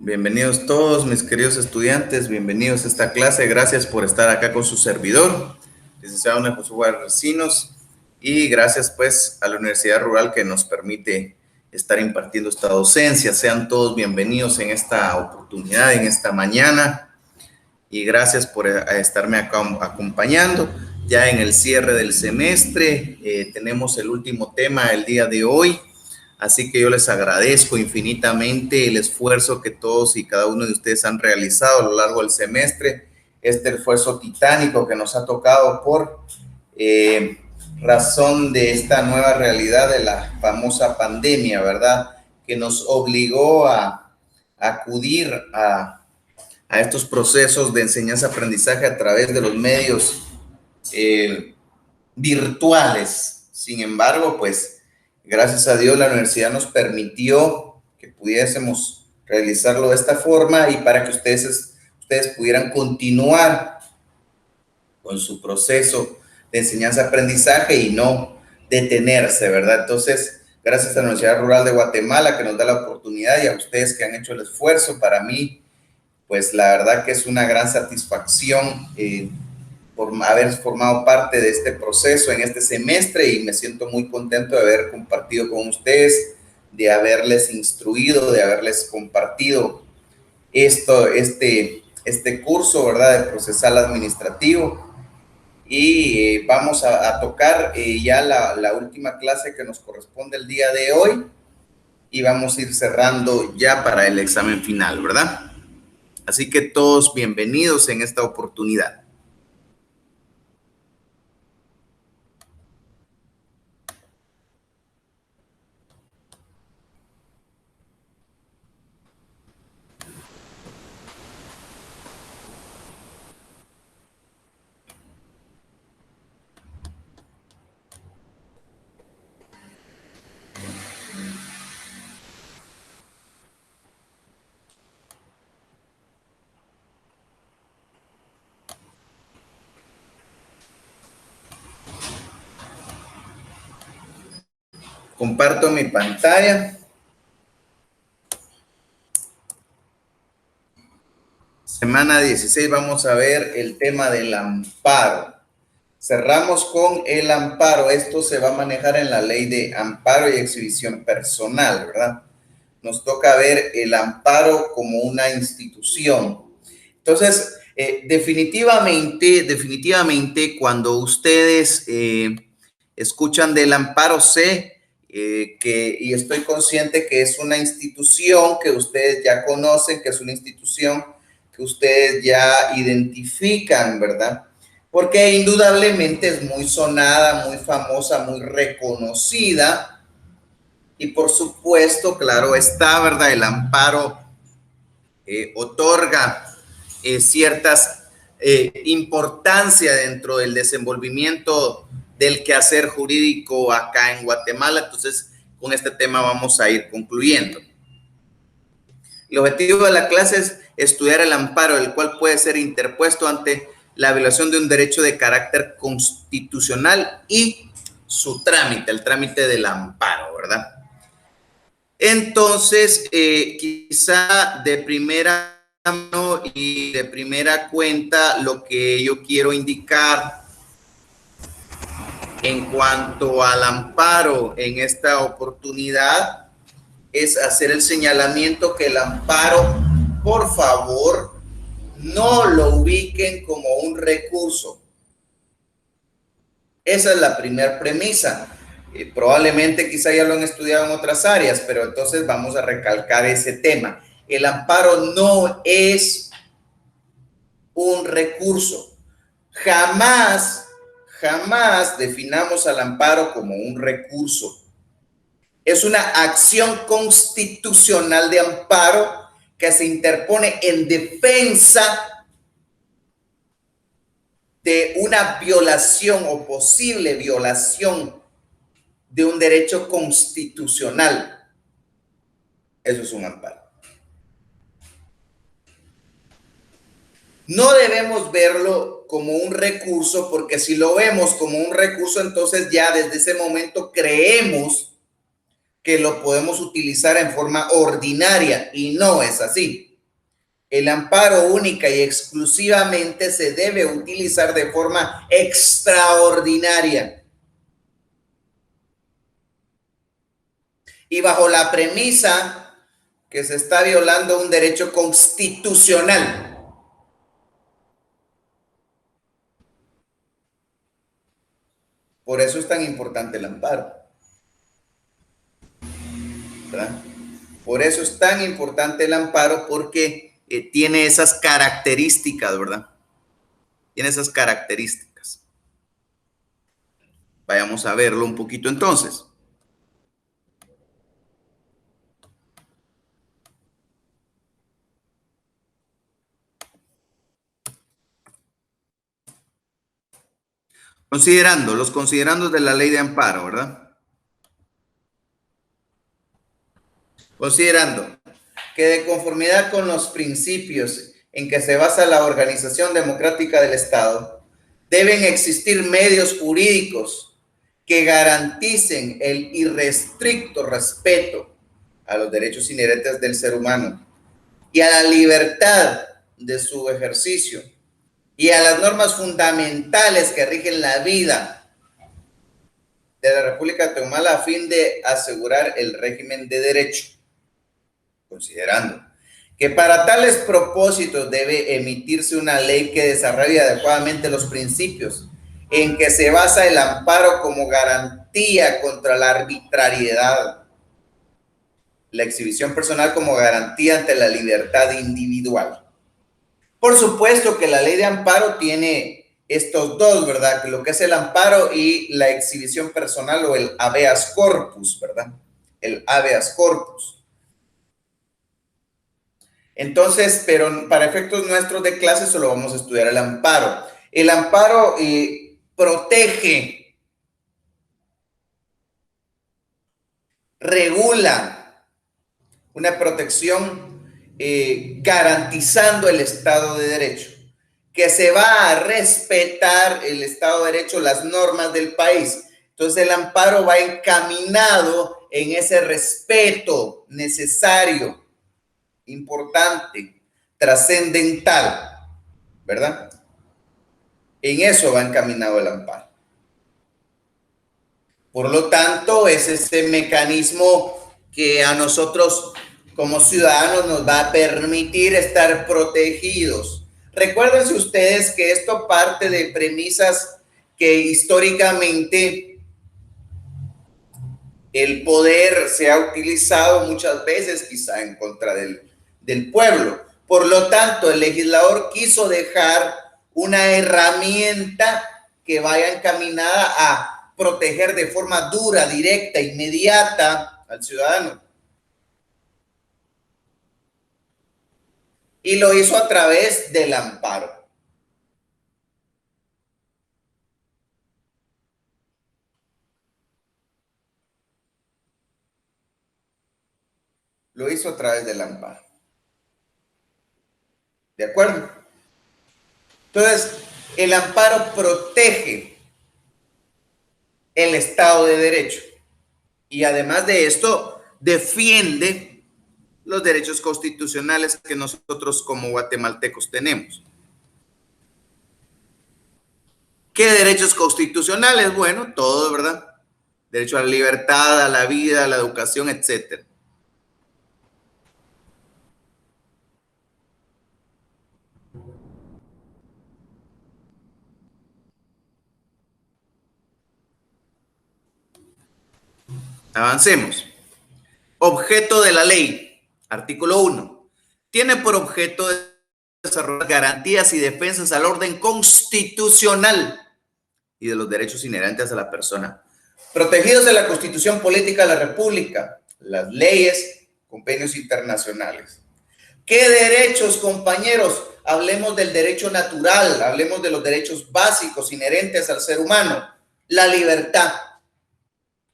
Bienvenidos todos mis queridos estudiantes, bienvenidos a esta clase, gracias por estar acá con su servidor, licenciado Ana Josué Recinos, y gracias pues a la Universidad Rural que nos permite estar impartiendo esta docencia. Sean todos bienvenidos en esta oportunidad, en esta mañana, y gracias por estarme acá acompañando. Ya en el cierre del semestre, tenemos el último tema el día de hoy. Así que yo les agradezco infinitamente el esfuerzo que todos y cada uno de ustedes han realizado a lo largo del semestre, este esfuerzo titánico que nos ha tocado por razón de esta nueva realidad de la famosa pandemia, ¿verdad? Que nos obligó a acudir a estos procesos de enseñanza-aprendizaje a través de los medios virtuales. Sin embargo, pues, gracias a Dios, la universidad nos permitió que pudiésemos realizarlo de esta forma y para que ustedes pudieran continuar con su proceso de enseñanza-aprendizaje y no detenerse, ¿verdad? Entonces, gracias a la Universidad Rural de Guatemala que nos da la oportunidad y a ustedes que han hecho el esfuerzo, para mí, pues la verdad que es una gran satisfacción por haber formado parte de este proceso en este semestre y me siento muy contento de haber compartido con ustedes, de haberles instruido, de haberles compartido este curso, ¿verdad?, de procesal administrativo. Y vamos a tocar ya la última clase que nos corresponde el día de hoy y vamos a ir cerrando ya para el examen final, ¿verdad? Así que todos bienvenidos en esta oportunidad. Comparto mi pantalla. Semana 16 vamos a ver el tema del amparo. Cerramos con el amparo. Esto se va a manejar en la ley de amparo y exhibición personal, ¿verdad? Nos toca ver el amparo como una institución. Entonces, definitivamente, cuando ustedes escuchan del amparo, sé y estoy consciente que es una institución que ustedes ya conocen, que es una institución que ustedes ya identifican, ¿verdad? Porque indudablemente es muy sonada, muy famosa, muy reconocida. Y por supuesto, claro está, ¿verdad? El amparo otorga ciertas importancia dentro del desenvolvimiento del quehacer jurídico acá en Guatemala. Entonces, con este tema vamos a ir concluyendo. El objetivo de la clase es estudiar el amparo, el cual puede ser interpuesto ante la violación de un derecho de carácter constitucional y su trámite, el trámite del amparo, ¿verdad? Entonces, quizá de primera mano y de primera cuenta, lo que yo quiero indicar en cuanto al amparo en esta oportunidad es hacer el señalamiento que el amparo, por favor, no lo ubiquen como un recurso. Esa es la primera premisa. Probablemente quizá ya lo han estudiado en otras áreas, pero entonces vamos a recalcar ese tema. El amparo no es un recurso. Jamás definamos al amparo como un recurso. Es una acción constitucional de amparo que se interpone en defensa de una violación o posible violación de un derecho constitucional. Eso es un amparo. No debemos verlo como un recurso, porque si lo vemos como un recurso, entonces ya desde ese momento creemos que lo podemos utilizar en forma ordinaria y no es así. El amparo única y exclusivamente se debe utilizar de forma extraordinaria y bajo la premisa que se está violando un derecho constitucional. Por eso es tan importante el amparo, ¿verdad? Por eso es tan importante el amparo, porque tiene esas características, ¿verdad? Tiene esas características. Vayamos a verlo un poquito entonces. Considerando, los considerandos de la ley de amparo, ¿verdad? Considerando que de conformidad con los principios en que se basa la organización democrática del Estado, deben existir medios jurídicos que garanticen el irrestricto respeto a los derechos inherentes del ser humano y a la libertad de su ejercicio y a las normas fundamentales que rigen la vida de la República de Guatemala a fin de asegurar el régimen de derecho. Considerando que para tales propósitos debe emitirse una ley que desarrolle adecuadamente los principios en que se basa el amparo como garantía contra la arbitrariedad, la exhibición personal como garantía ante la libertad individual. Por supuesto que la ley de amparo tiene estos dos, ¿verdad? Lo que es el amparo y la exhibición personal o el habeas corpus, ¿verdad? El habeas corpus. Entonces, pero para efectos nuestros de clase solo vamos a estudiar el amparo. El amparo protege, regula una protección garantizando el Estado de Derecho, que se va a respetar el Estado de Derecho, las normas del país. Entonces el amparo va encaminado en ese respeto necesario, importante, trascendental, ¿verdad? En eso va encaminado el amparo. Por lo tanto, es ese mecanismo que a nosotros como ciudadanos nos va a permitir estar protegidos. Recuérdense ustedes que esto parte de premisas que históricamente el poder se ha utilizado muchas veces quizá en contra del pueblo. Por lo tanto, el legislador quiso dejar una herramienta que vaya encaminada a proteger de forma dura, directa, inmediata al ciudadano. Y lo hizo a través del amparo. Lo hizo a través del amparo. ¿De acuerdo? Entonces, el amparo protege el Estado de Derecho. Y además de esto, defiende los derechos constitucionales que nosotros como guatemaltecos tenemos. ¿Qué derechos constitucionales? Bueno, todos, ¿verdad? Derecho a la libertad, a la vida, a la educación, etcétera. Avancemos. Objeto de la ley. Artículo 1. Tiene por objeto desarrollar garantías y defensas al orden constitucional y de los derechos inherentes a la persona, protegidos de la Constitución Política de la República, las leyes, convenios internacionales. ¿Qué derechos, compañeros? Hablemos del derecho natural, hablemos de los derechos básicos inherentes al ser humano, la libertad,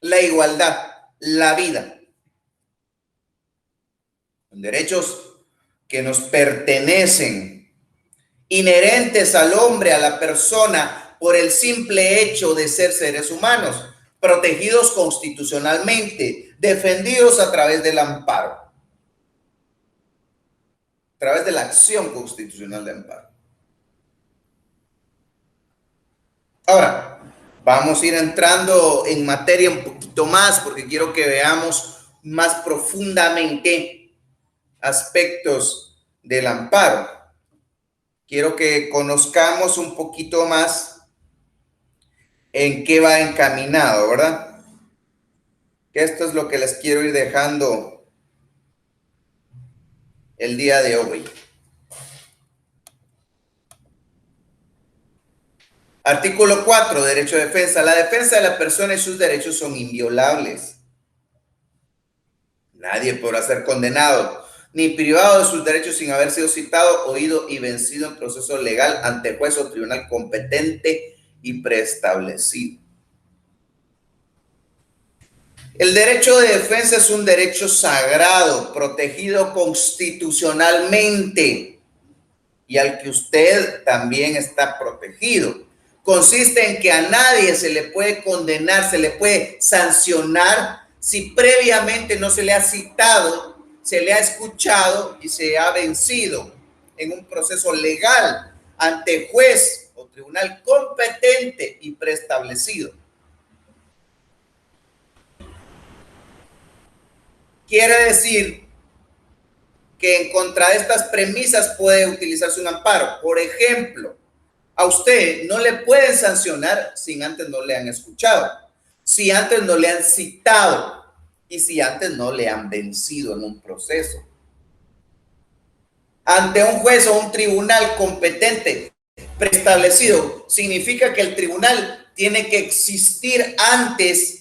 la igualdad, la vida. Derechos que nos pertenecen, inherentes al hombre, a la persona, por el simple hecho de ser seres humanos, protegidos constitucionalmente, defendidos a través del amparo. a través de la acción constitucional de amparo. Ahora, vamos a ir entrando en materia un poquito más porque quiero que veamos más profundamente aspectos del amparo. Quiero que conozcamos un poquito más en qué va encaminado, ¿verdad? Que esto es lo que les quiero ir dejando el día de hoy. Artículo 4, derecho de defensa. La defensa de la persona y sus derechos son inviolables. Nadie podrá ser condenado ni privado de sus derechos sin haber sido citado, oído y vencido en proceso legal ante juez o tribunal competente y preestablecido. El derecho de defensa es un derecho sagrado, protegido constitucionalmente y al que usted también está protegido. Consiste en que a nadie se le puede condenar, se le puede sancionar si previamente no se le ha citado, se le ha escuchado y se ha vencido en un proceso legal ante juez o tribunal competente y preestablecido. Quiere decir que en contra de estas premisas puede utilizarse un amparo. Por ejemplo, a usted no le pueden sancionar si antes no le han escuchado, si antes no le han citado y si antes no le han vencido en un proceso. Ante un juez o un tribunal competente preestablecido, significa que el tribunal tiene que existir antes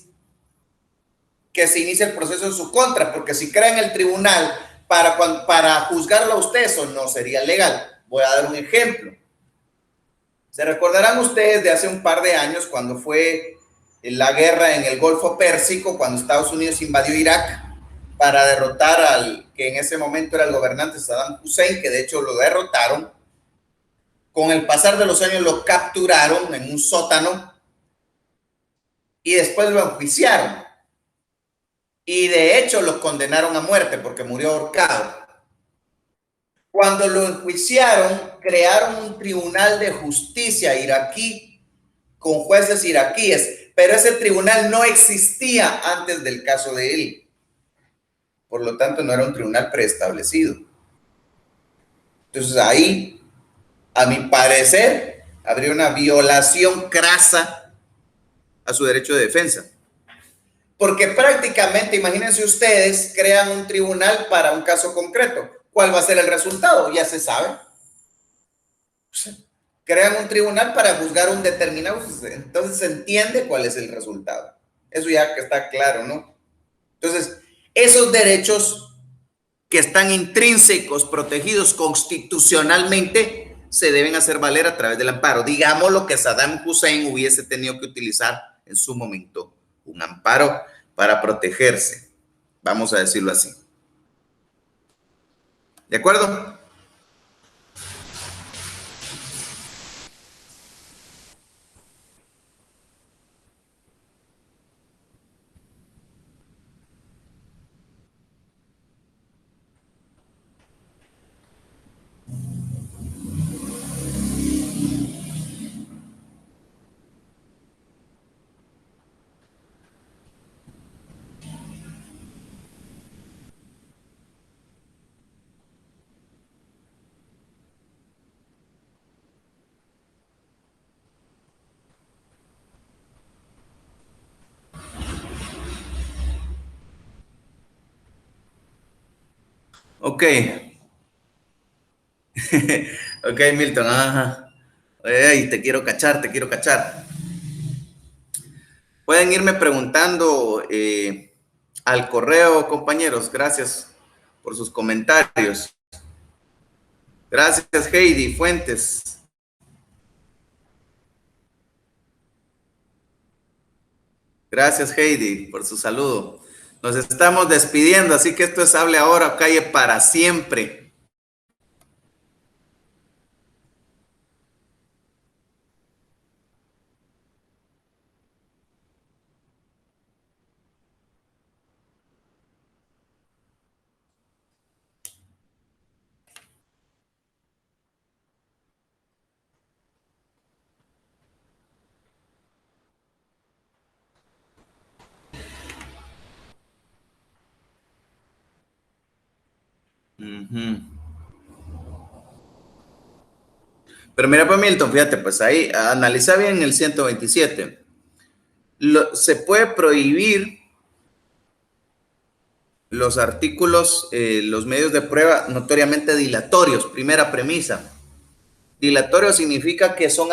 que se inicie el proceso en su contra, porque si crean el tribunal para juzgarlo a usted, eso no sería legal. Voy a dar un ejemplo. Se recordarán ustedes de hace un par de años cuando fue la guerra en el Golfo Pérsico, cuando Estados Unidos invadió Irak para derrotar al que en ese momento era el gobernante Saddam Hussein, que de hecho lo derrotaron. Con el pasar de los años lo capturaron en un sótano y después lo enjuiciaron. Y de hecho lo condenaron a muerte porque murió ahorcado. Cuando lo enjuiciaron, crearon un tribunal de justicia iraquí con jueces iraquíes, pero ese tribunal no existía antes del caso de él. Por lo tanto, no era un tribunal preestablecido. Entonces ahí, a mi parecer, habría una violación crasa a su derecho de defensa. Porque prácticamente, imagínense ustedes, crean un tribunal para un caso concreto. ¿Cuál va a ser el resultado? Ya se sabe. Crean un tribunal para juzgar un determinado, entonces se entiende cuál es el resultado. Eso ya está claro, ¿no? Entonces, esos derechos que están intrínsecos, protegidos constitucionalmente, se deben hacer valer a través del amparo. Digamos lo que Saddam Hussein hubiese tenido que utilizar en su momento, un amparo para protegerse. Vamos a decirlo así. ¿De acuerdo? Ok. Ok, Milton. Ajá. Hey, te quiero cachar, te quiero cachar. Pueden irme preguntando al correo, compañeros. Gracias por sus comentarios. Gracias, Heidi Fuentes. Gracias, Heidi, por su saludo. Nos estamos despidiendo, así que esto es Hable Ahora o Calle para siempre. Ujú. Pero mira, pues Milton, fíjate, pues ahí analiza bien el 127. Se puede prohibir los artículos, los medios de prueba notoriamente dilatorios, primera premisa. Dilatorio significa que son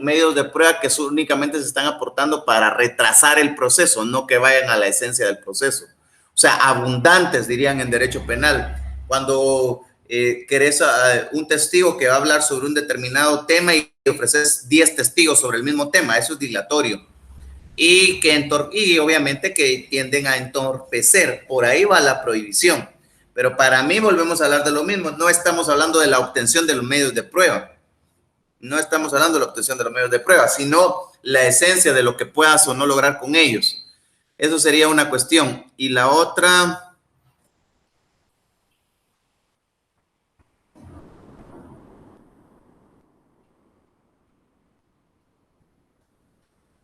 medios de prueba que únicamente se están aportando para retrasar el proceso, no que vayan a la esencia del proceso. O sea, abundantes, dirían en derecho penal. Cuando querés un testigo que va a hablar sobre un determinado tema y ofreces 10 testigos sobre el mismo tema, eso es dilatorio. Y obviamente que tienden a entorpecer. Por ahí va la prohibición. Pero para mí volvemos a hablar de lo mismo. No estamos hablando de la obtención de los medios de prueba. No estamos hablando de la obtención de los medios de prueba, sino la esencia de lo que puedas o no lograr con ellos. Eso sería una cuestión. Y la otra,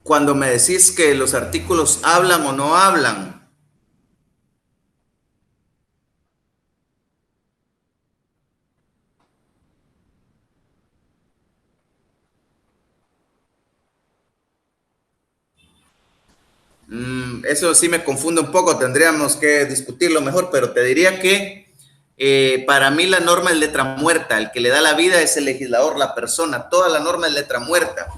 cuando me decís que los artículos hablan o no hablan, eso sí me confunde un poco, tendríamos que discutirlo mejor, pero te diría que para mí la norma es letra muerta, el que le da la vida es el legislador, la persona, toda la norma es letra muerta.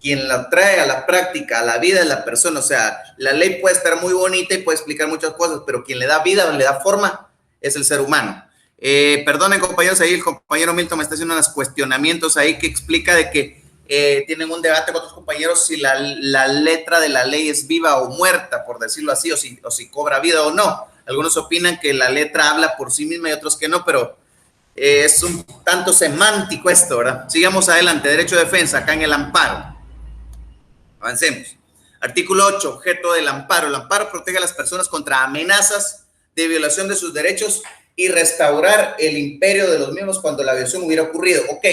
Quien la trae a la práctica, a la vida de la persona, o sea, la ley puede estar muy bonita y puede explicar muchas cosas, pero quien le da vida, le da forma, es el ser humano. Perdonen, compañeros, ahí el compañero Milton me está haciendo unos cuestionamientos ahí que explica de que tienen un debate con otros compañeros si la letra de la ley es viva o muerta, por decirlo así, o si cobra vida o no. Algunos opinan que la letra habla por sí misma y otros que no, pero es un tanto semántico esto, ¿verdad? Sigamos adelante. Derecho de defensa, acá en el amparo. Avancemos. Artículo 8, objeto del amparo. El amparo protege a las personas contra amenazas de violación de sus derechos y restaurar el imperio de los mismos cuando la violación hubiera ocurrido. Ok,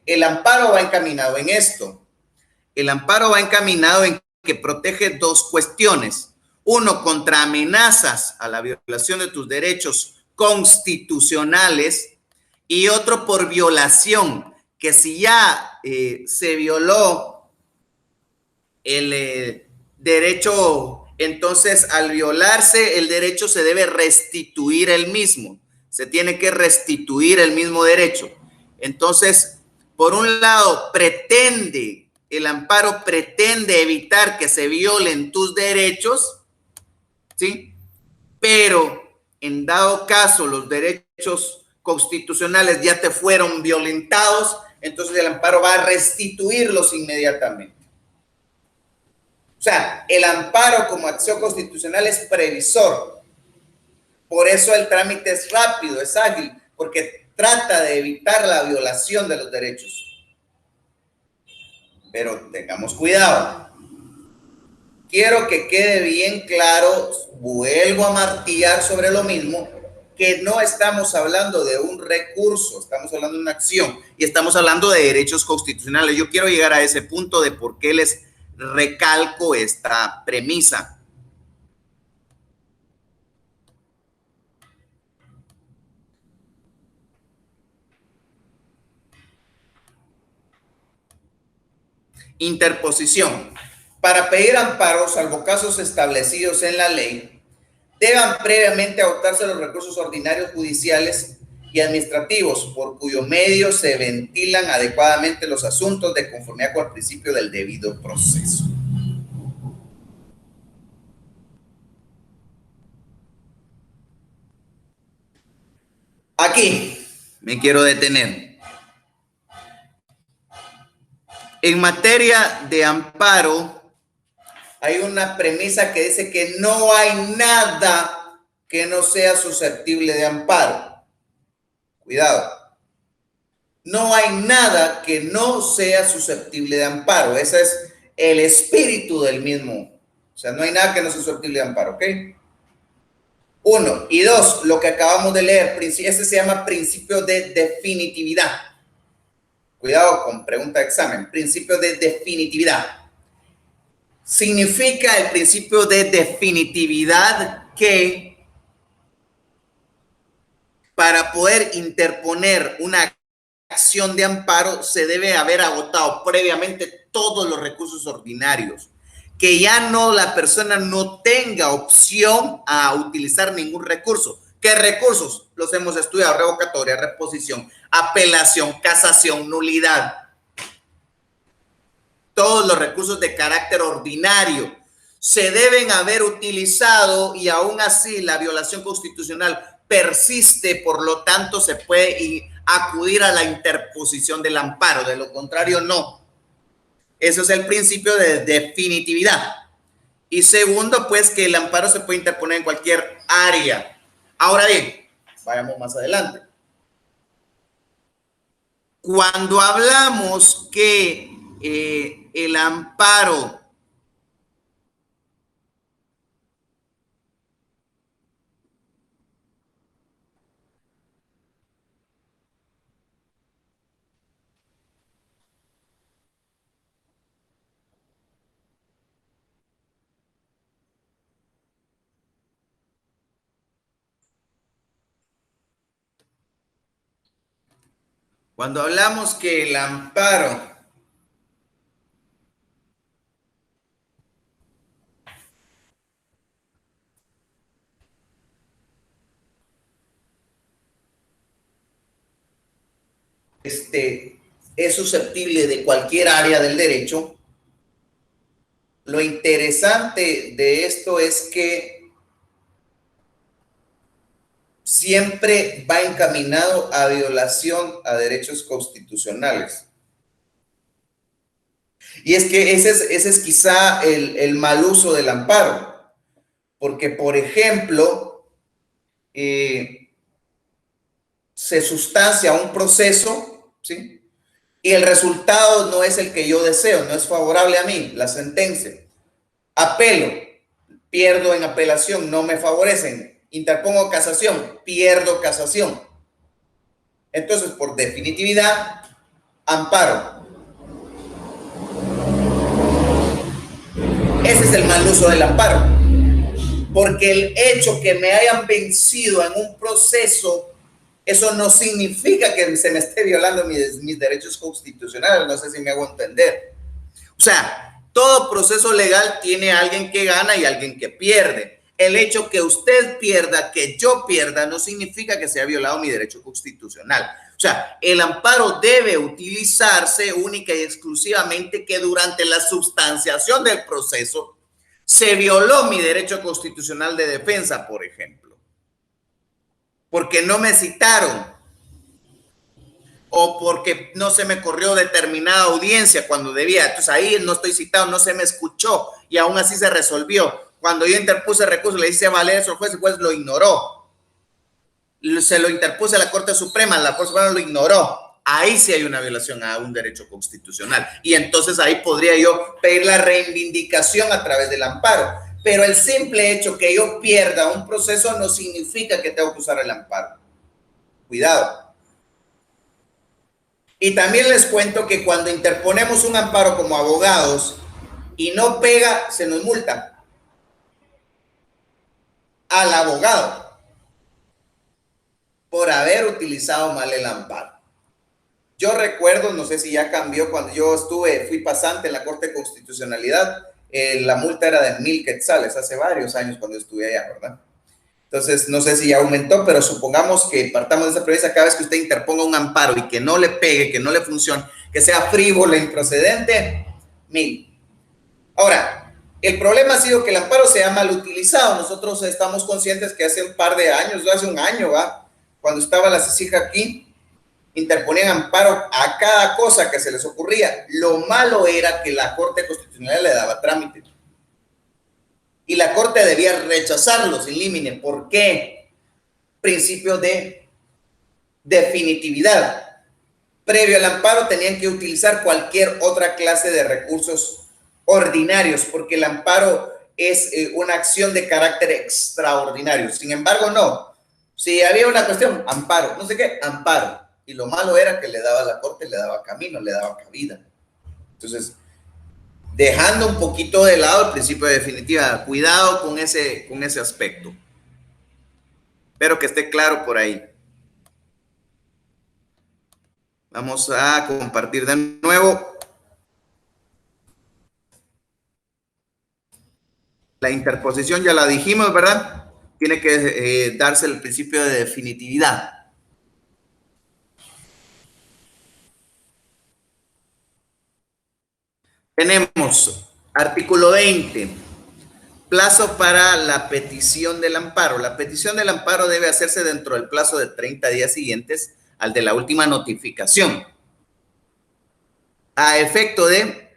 el amparo va encaminado en esto. El amparo va encaminado en que protege dos cuestiones. Uno, contra amenazas a la violación de tus derechos constitucionales y otro por violación, que si ya se violó el derecho, entonces al violarse el derecho se debe restituir el mismo, se tiene que restituir el mismo derecho. Entonces, por un lado, el amparo pretende evitar que se violen tus derechos, ¿sí? Pero en dado caso los derechos constitucionales ya te fueron violentados, entonces el amparo va a restituirlos inmediatamente. O sea, el amparo como acción constitucional es previsor. Por eso el trámite es rápido, es ágil, porque trata de evitar la violación de los derechos. Pero tengamos cuidado. Quiero que quede bien claro, vuelvo a martillar sobre lo mismo, que no estamos hablando de un recurso, estamos hablando de una acción y estamos hablando de derechos constitucionales. Yo quiero llegar a ese punto de por qué les recalco esta premisa. Interposición. Para pedir amparo, salvo casos establecidos en la ley, deban previamente adoptarse los recursos ordinarios judiciales y administrativos, por cuyo medio se ventilan adecuadamente los asuntos de conformidad con el principio del debido proceso. Aquí me quiero detener. En materia de amparo, hay una premisa que dice que no hay nada que no sea susceptible de amparo. Cuidado. No hay nada que no sea susceptible de amparo. Ese es el espíritu del mismo. O sea, no hay nada que no sea susceptible de amparo, ¿ok? Uno. Y dos, lo que acabamos de leer, este se llama principio de definitividad. Cuidado con pregunta de examen. Principio de definitividad. Significa el principio de definitividad que para poder interponer una acción de amparo se debe haber agotado previamente todos los recursos ordinarios, que ya no la persona no tenga opción a utilizar ningún recurso. ¿Qué recursos? Los hemos estudiado: revocatoria, reposición, apelación, casación, nulidad. Todos los recursos de carácter ordinario se deben haber utilizado y aún así la violación constitucional persiste, por lo tanto se puede acudir a la interposición del amparo, de lo contrario no. Eso es el principio de definitividad. Y segundo, pues que el amparo se puede interponer en cualquier área. Ahora bien, vayamos más adelante. Cuando hablamos que el amparo Cuando hablamos que el amparo es susceptible de cualquier área del derecho, lo interesante de esto es que siempre va encaminado a violación a derechos constitucionales. Y es que ese es quizá el mal uso del amparo, porque, por ejemplo, se sustancia un proceso, ¿sí? Y el resultado no es el que yo deseo, no es favorable a mí, la sentencia. Apelo, pierdo en apelación, no me favorecen. Interpongo casación, pierdo casación. Entonces, por definitividad, amparo. Ese es el mal uso del amparo. Porque el hecho que me hayan vencido en un proceso, eso no significa que se me esté violando mis derechos constitucionales. No sé si me hago entender. O sea, todo proceso legal tiene alguien que gana y alguien que pierde. El hecho que usted pierda, que yo pierda, no significa que se haya violado mi derecho constitucional. O sea, el amparo debe utilizarse única y exclusivamente que durante la sustanciación del proceso se violó mi derecho constitucional de defensa, por ejemplo, porque no me citaron o porque no se me corrió determinada audiencia cuando debía. Entonces ahí no estoy citado, no se me escuchó y aún así se resolvió. Cuando yo interpuse recurso, le hice valer eso al juez, el juez lo ignoró. Se lo interpuse a la Corte Suprema, la Corte Suprema lo ignoró. Ahí sí hay una violación a un derecho constitucional. Y entonces ahí podría yo pedir la reivindicación a través del amparo. Pero el simple hecho que yo pierda un proceso no significa que tengo que usar el amparo. Cuidado. Y también les cuento que cuando interponemos un amparo como abogados y no pega, se nos multa al abogado por haber utilizado mal el amparo. Yo recuerdo, no sé si ya cambió, cuando yo fui pasante en la Corte de Constitucionalidad, la multa era de 1,000 quetzales, hace varios años cuando estuve allá, ¿verdad? Entonces, no sé si ya aumentó, pero supongamos que partamos de esa premisa: cada vez que usted interponga un amparo y que no le pegue, que no le funcione, que sea frívolo, improcedente, 1,000. Ahora, el problema ha sido que el amparo se ha mal utilizado. Nosotros estamos conscientes que hace un par de años, hace un año, ¿va? Cuando estaba la CICIG aquí, interponían amparo a cada cosa que se les ocurría. Lo malo era que la Corte Constitucional le daba trámite. Y la Corte debía rechazarlos in limine. ¿Por qué? Principio de definitividad. Previo al amparo tenían que utilizar cualquier otra clase de recursos ordinarios, porque el amparo es una acción de carácter extraordinario. Sin embargo, no. Si había una cuestión, amparo, no sé qué, amparo. Y lo malo era que le daba a la Corte, le daba camino, le daba cabida. Entonces, dejando un poquito de lado el principio de definitiva, cuidado con ese aspecto. Espero que esté claro por ahí. Vamos a compartir de nuevo. La interposición ya la dijimos, ¿verdad? Tiene que darse el principio de definitividad. Tenemos artículo 20, plazo para la petición del amparo. La petición del amparo debe hacerse dentro del plazo de 30 días siguientes al de la última notificación, a efecto de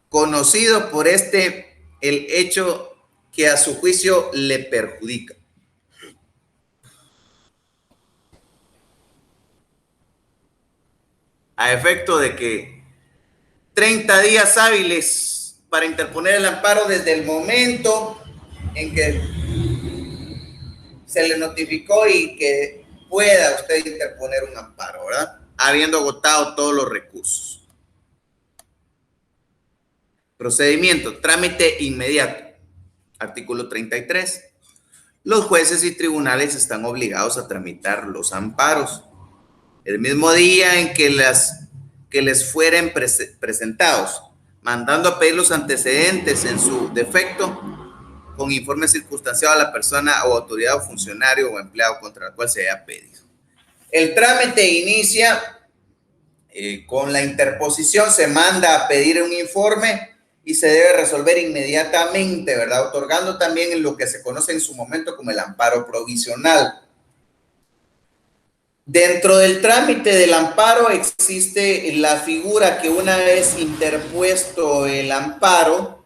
conocido por este el hecho que a su juicio le perjudica. A efecto de que 30 días hábiles para interponer el amparo desde el momento en que se le notificó y que pueda usted interponer un amparo, ¿verdad? Habiendo agotado todos los recursos. Procedimiento, trámite inmediato. Artículo 33. Los jueces y tribunales están obligados a tramitar los amparos el mismo día en que les fueren presentados, mandando a pedir los antecedentes en su defecto con informe circunstanciado a la persona o autoridad o funcionario o empleado contra el cual se haya pedido. El trámite inicia con la interposición, se manda a pedir un informe y se debe resolver inmediatamente, ¿verdad? Otorgando también lo que se conoce en su momento como el amparo provisional. Dentro del trámite del amparo existe la figura que una vez interpuesto el amparo,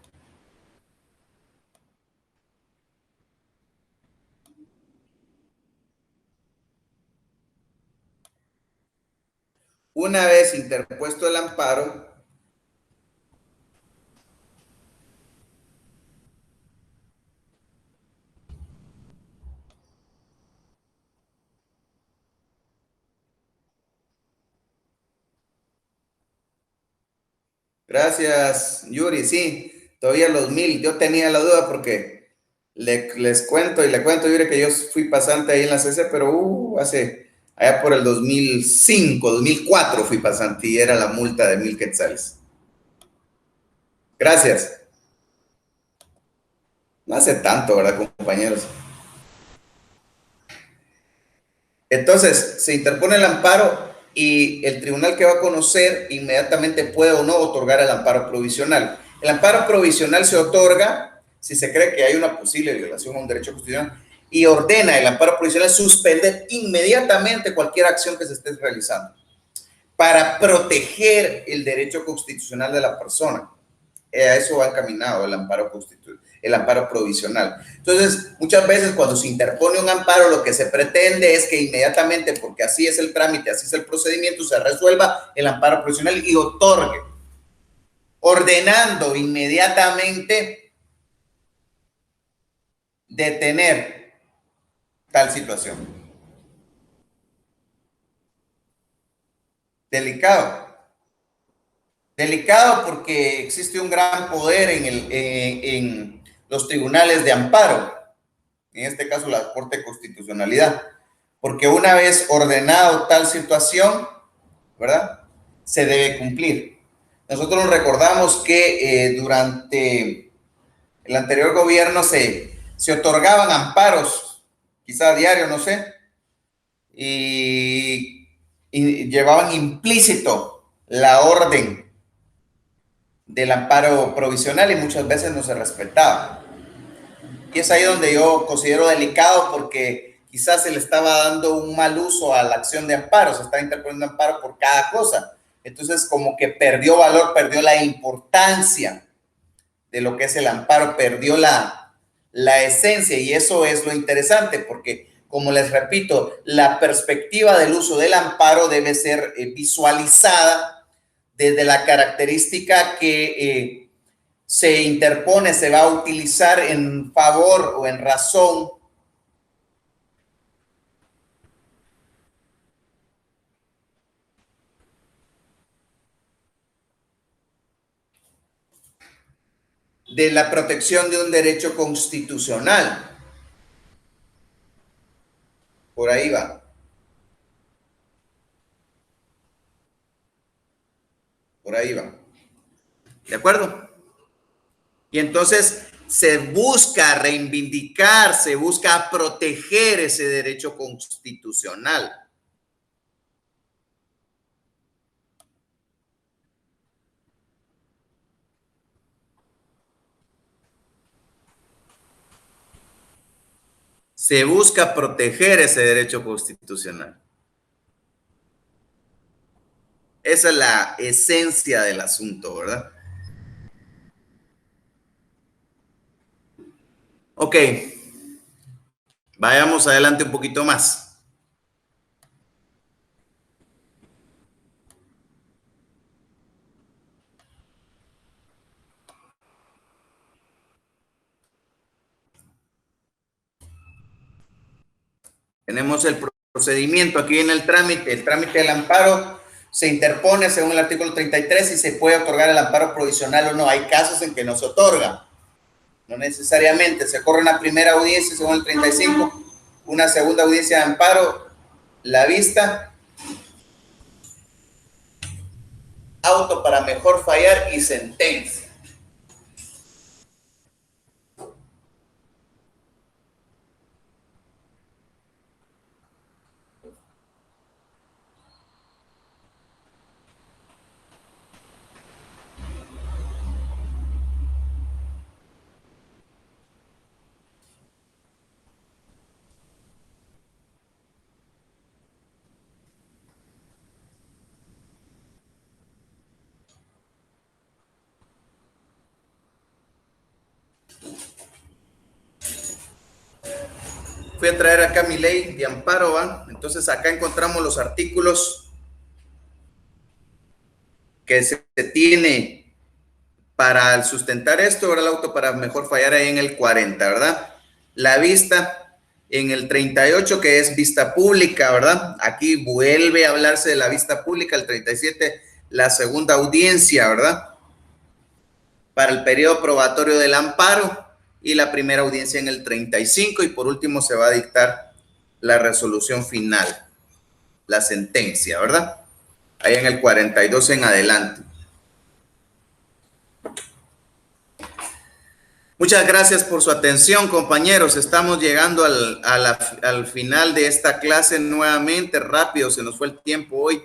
gracias Yuri, sí, todavía los 1000, yo tenía la duda porque les cuento y le cuento Yuri que yo fui pasante ahí en la CC, pero allá por el 2005, 2004 fui pasante y era la multa de 1000 quetzales. Gracias. No hace tanto, ¿verdad, compañeros? Entonces, se interpone el amparo y el tribunal que va a conocer inmediatamente puede o no otorgar el amparo provisional. El amparo provisional se otorga si se cree que hay una posible violación a un derecho constitucional y ordena el amparo provisional suspender inmediatamente cualquier acción que se esté realizando para proteger el derecho constitucional de la persona. A eso va encaminado el amparo constitucional, el amparo provisional. Entonces, muchas veces cuando se interpone un amparo, lo que se pretende es que inmediatamente, porque así es el trámite, así es el procedimiento, se resuelva el amparo provisional y otorgue, ordenando inmediatamente detener tal situación. Delicado. Delicado porque existe un gran poder en los tribunales de amparo, en este caso la Corte de Constitucionalidad, porque una vez ordenado tal situación, ¿verdad? Se debe cumplir. Nosotros recordamos que durante el anterior gobierno se otorgaban amparos, quizá a diario, no sé, y llevaban implícito la orden del amparo provisional y muchas veces no se respetaba. Y es ahí donde yo considero delicado porque quizás se le estaba dando un mal uso a la acción de amparo, se está interponiendo amparo por cada cosa. Entonces como que perdió valor, perdió la importancia de lo que es el amparo, perdió la esencia y eso es lo interesante porque, como les repito, la perspectiva del uso del amparo debe ser visualizada desde la característica que se interpone, se va a utilizar en favor o en razón de la protección de un derecho constitucional. Por ahí va. Por ahí va. ¿De acuerdo? Y entonces se busca reivindicar, se busca proteger ese derecho constitucional. Se busca proteger ese derecho constitucional. Esa es la esencia del asunto, ¿verdad? Ok, vayamos adelante un poquito más. Tenemos el procedimiento aquí en el trámite del amparo se interpone según el artículo 33 y se puede otorgar el amparo provisional o no. Hay casos en que no se otorga, no necesariamente. Se corre una primera audiencia según el 35, una segunda audiencia de amparo, la vista, auto para mejor fallar y sentencia. Fui a traer acá mi ley de amparo, ¿va? Entonces acá encontramos los artículos que se tiene para sustentar esto, ¿verdad? El auto para mejor fallar ahí en el 40, ¿verdad? La vista en el 38, que es vista pública, ¿verdad? Aquí vuelve a hablarse de la vista pública, el 37, la segunda audiencia, ¿verdad? Para el periodo probatorio del amparo y la primera audiencia en el 35 y por último se va a dictar la resolución final, la sentencia, ¿verdad? Ahí en el 42 en adelante. Muchas gracias por su atención, compañeros. Estamos llegando al final de esta clase nuevamente. Rápido se nos fue el tiempo hoy.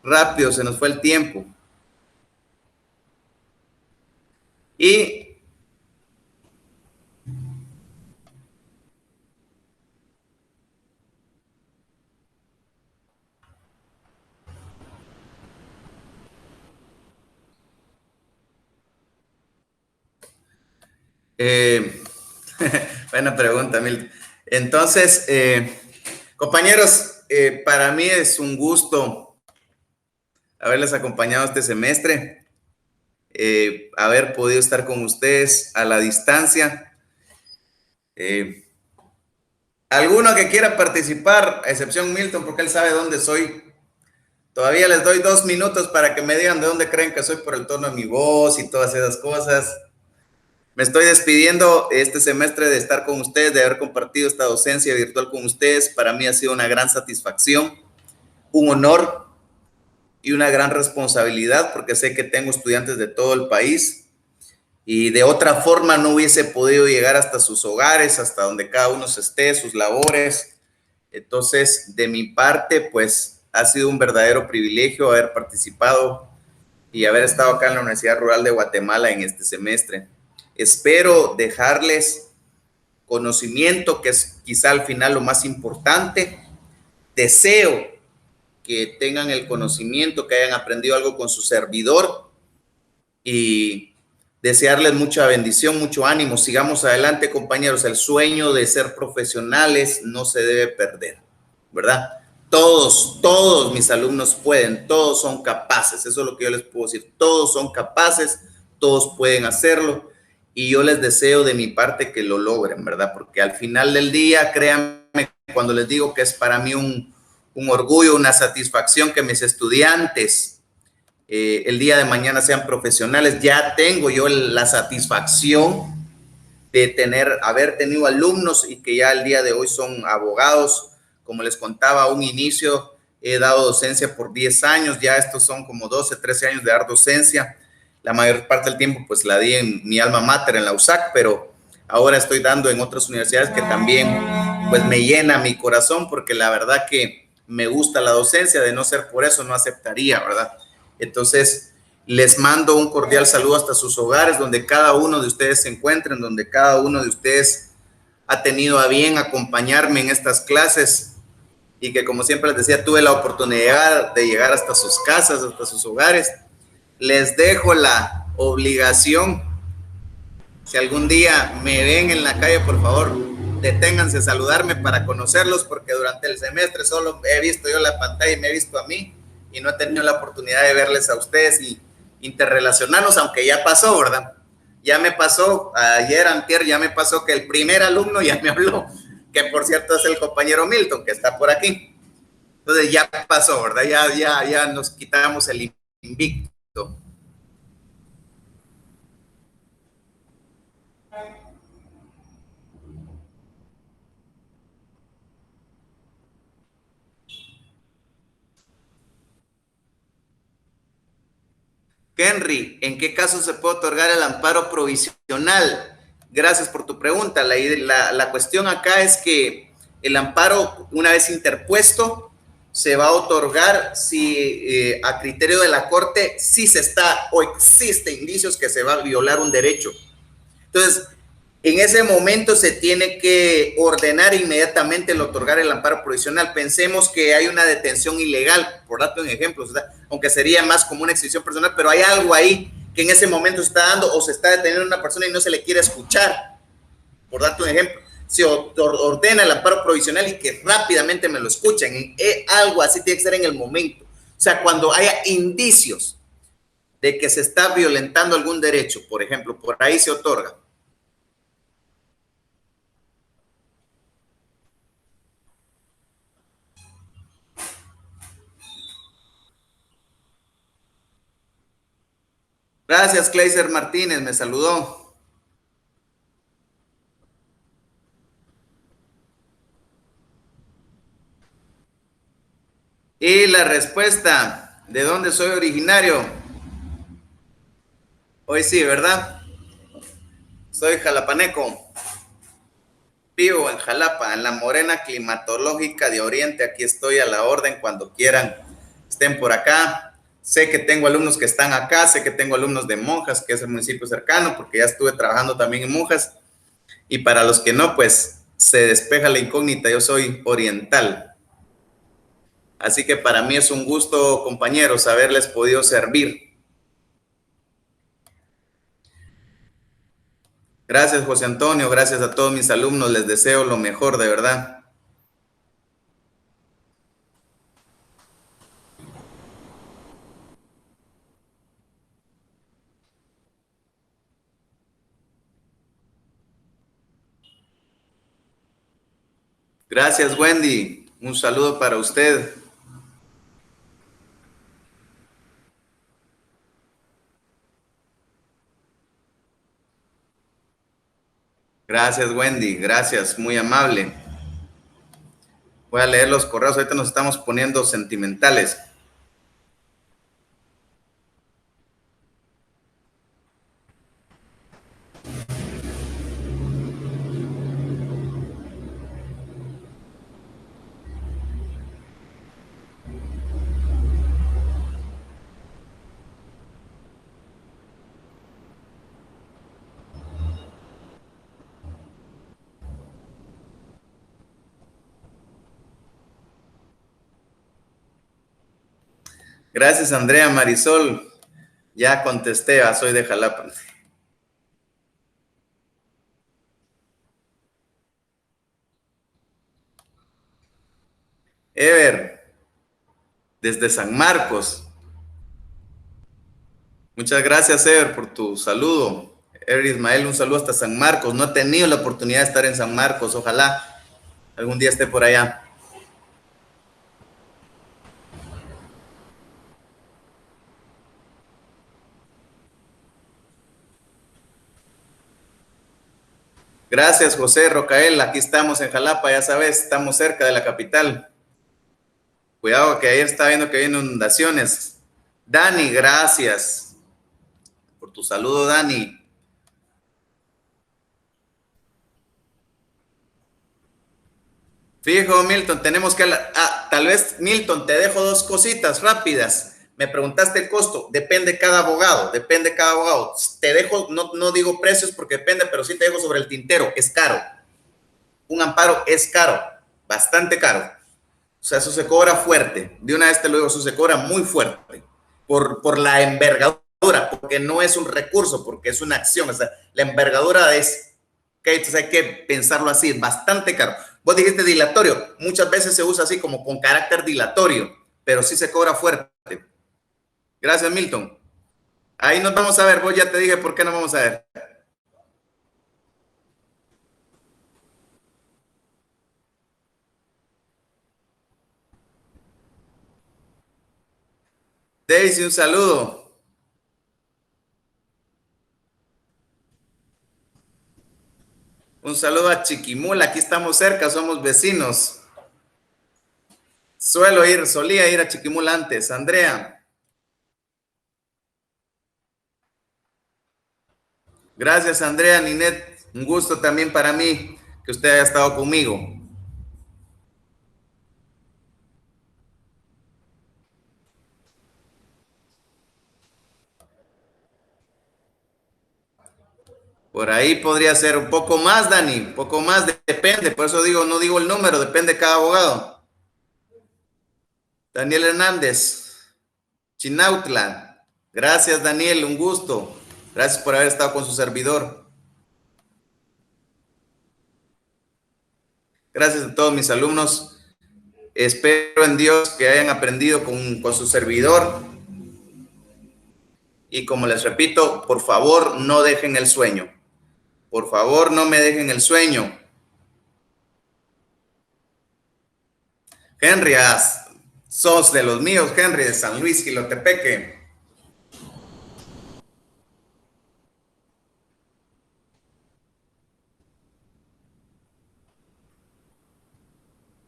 Rápido se nos fue el tiempo. Y buena pregunta, Milton. Entonces, compañeros, para mí es un gusto haberles acompañado este semestre, haber podido estar con ustedes a la distancia. Alguno que quiera participar, a excepción Milton, porque él sabe dónde soy. Todavía les doy 2 minutos para que me digan de dónde creen que soy por el tono de mi voz y todas esas cosas. Me estoy despidiendo este semestre de estar con ustedes, de haber compartido esta docencia virtual con ustedes. Para mí ha sido una gran satisfacción, un honor y una gran responsabilidad, porque sé que tengo estudiantes de todo el país y de otra forma no hubiese podido llegar hasta sus hogares, hasta donde cada uno se esté, sus labores. Entonces, de mi parte, pues ha sido un verdadero privilegio haber participado y haber estado acá en la Universidad Rural de Guatemala en este semestre. Espero dejarles conocimiento, que es quizá al final lo más importante. Deseo que tengan el conocimiento, que hayan aprendido algo con su servidor y desearles mucha bendición, mucho ánimo. Sigamos adelante, compañeros. El sueño de ser profesionales no se debe perder, ¿verdad? Todos mis alumnos pueden, todos son capaces. Eso es lo que yo les puedo decir. Todos son capaces, todos pueden hacerlo. Y yo les deseo de mi parte que lo logren, ¿verdad? Porque al final del día, créanme, cuando les digo que es para mí un orgullo, una satisfacción que mis estudiantes el día de mañana sean profesionales. Ya tengo yo la satisfacción de haber tenido alumnos y que ya el día de hoy son abogados. Como les contaba a un inicio, he dado docencia por 10 años, ya estos son como 12, 13 años de dar docencia. La mayor parte del tiempo pues la di en mi alma mater, en la USAC, pero ahora estoy dando en otras universidades que también pues me llena mi corazón, porque la verdad que me gusta la docencia, de no ser por eso no aceptaría, ¿verdad? Entonces, les mando un cordial saludo hasta sus hogares, donde cada uno de ustedes se encuentren, donde cada uno de ustedes ha tenido a bien acompañarme en estas clases, y que, como siempre les decía, tuve la oportunidad de llegar hasta sus casas, hasta sus hogares. Les dejo la obligación, si algún día me ven en la calle, por favor, deténganse a saludarme para conocerlos, porque durante el semestre solo he visto yo la pantalla y me he visto a mí, y no he tenido la oportunidad de verles a ustedes y interrelacionarnos, aunque ya pasó, ¿verdad? Ya me pasó, ayer, antier, ya me pasó que el primer alumno ya me habló, que por cierto es el compañero Milton, que está por aquí. Entonces ya pasó, ¿verdad? Ya nos quitamos el invicto. Henry, ¿en qué caso se puede otorgar el amparo provisional? Gracias por tu pregunta. La cuestión acá es que el amparo, una vez interpuesto, se va a otorgar si a criterio de la Corte si se está o existe indicios que se va a violar un derecho. Entonces, en ese momento se tiene que ordenar inmediatamente el otorgar el amparo provisional. Pensemos que hay una detención ilegal, por darte un ejemplo, o sea, aunque sería más como una exhibición personal, pero hay algo ahí que en ese momento se está dando, o se está deteniendo a una persona y no se le quiere escuchar, por darte un ejemplo. Se ordena el amparo provisional y que rápidamente me lo escuchen. Algo así tiene que ser en el momento. O sea, cuando haya indicios de que se está violentando algún derecho, por ejemplo, por ahí se otorga. Gracias, Kleiser Martínez, me saludó. Y la respuesta, ¿de dónde soy originario? Hoy sí, ¿verdad? Soy jalapaneco. Vivo en Jalapa, en la morena climatológica de Oriente. Aquí estoy a la orden cuando quieran. Estén por acá. Sé que tengo alumnos que están acá, sé que tengo alumnos de Monjas, que es el municipio cercano, porque ya estuve trabajando también en Monjas. Y para los que no, pues se despeja la incógnita, yo soy oriental. Así que para mí es un gusto, compañeros, haberles podido servir. Gracias, José Antonio, gracias a todos mis alumnos, les deseo lo mejor, de verdad. Gracias, Wendy. Un saludo para usted. Gracias, Wendy. Gracias, muy amable. Voy a leer los correos. Ahorita nos estamos poniendo sentimentales. Gracias, Andrea Marisol. Ya contesté, soy de Jalapa. Ever, desde San Marcos. Muchas gracias, Ever, por tu saludo. Ever Ismael, un saludo hasta San Marcos. No he tenido la oportunidad de estar en San Marcos. Ojalá algún día esté por allá. Gracias, José Rocael. Aquí estamos en Jalapa, ya sabes, estamos cerca de la capital. Cuidado que ayer estaba viendo que hay inundaciones. Dani, gracias por tu saludo, Dani. Fijo, Milton, tenemos que hablar. Tal vez, Milton, te dejo dos cositas rápidas. Me preguntaste el costo. Depende cada abogado, depende cada abogado. Te dejo, no digo precios porque depende, pero sí te dejo sobre el tintero. Es caro. Un amparo es caro, bastante caro. O sea, eso se cobra fuerte. De una vez te lo digo, eso se cobra muy fuerte por la envergadura, porque no es un recurso, porque es una acción. O sea, la envergadura es, okay, entonces hay que pensarlo así, es bastante caro. Vos dijiste dilatorio, muchas veces se usa así como con carácter dilatorio, pero sí se cobra fuerte. Gracias, Milton. Ahí nos vamos a ver, vos ya te dije por qué nos vamos a ver. Daisy, un saludo. Un saludo a Chiquimula, aquí estamos cerca, somos vecinos. Solía ir a Chiquimula antes. Andrea. Gracias, Andrea, Ninet. Un gusto también para mí que usted haya estado conmigo. Por ahí podría ser un poco más, Dani, un poco más, depende. Por eso digo, no digo el número, depende de cada abogado. Daniel Hernández, Chinautla. Gracias, Daniel, un gusto. Gracias por haber estado con su servidor. Gracias a todos mis alumnos. Espero en Dios que hayan aprendido con su servidor. Y como les repito, por favor, no dejen el sueño. Por favor, no me dejen el sueño. Henry, sos de los míos, Henry, de San Luis, Jilotepeque.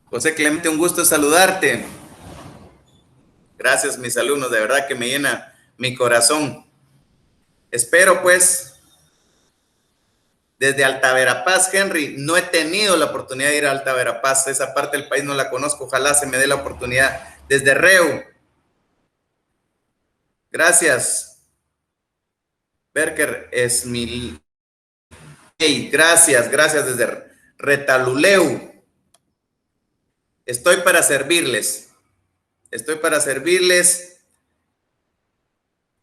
José Clemente, un gusto saludarte. Gracias, mis alumnos, de verdad que me llena mi corazón. Espero, pues, desde Alta Verapaz, Henry, no he tenido la oportunidad de ir a Alta Verapaz, esa parte del país no la conozco, ojalá se me dé la oportunidad. Desde Reu. Gracias. Berker Esmil. Hey, gracias desde Retaluleu. Estoy para servirles. Estoy para servirles.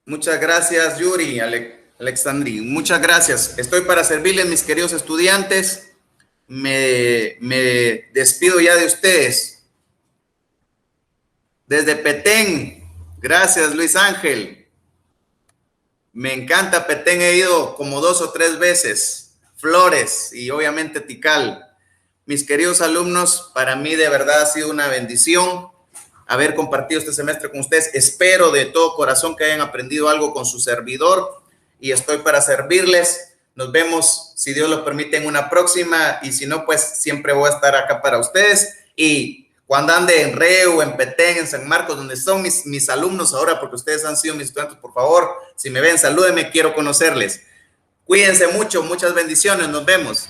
Muchas gracias, Yuri, Alexandri. Muchas gracias. Estoy para servirles, mis queridos estudiantes. Me despido ya de ustedes. Desde Petén. Gracias, Luis Ángel. Me encanta Petén. He ido como 2 o 3 veces. Flores y obviamente Tikal. Mis queridos alumnos, para mí de verdad ha sido una bendición haber compartido este semestre con ustedes. Espero de todo corazón que hayan aprendido algo con su servidor y estoy para servirles. Nos vemos, si Dios lo permite, en una próxima y si no, pues siempre voy a estar acá para ustedes. Y cuando ande en Reu, en Petén, en San Marcos, donde son mis alumnos ahora, porque ustedes han sido mis estudiantes, por favor, si me ven, salúdenme, quiero conocerles. Cuídense mucho, muchas bendiciones, nos vemos.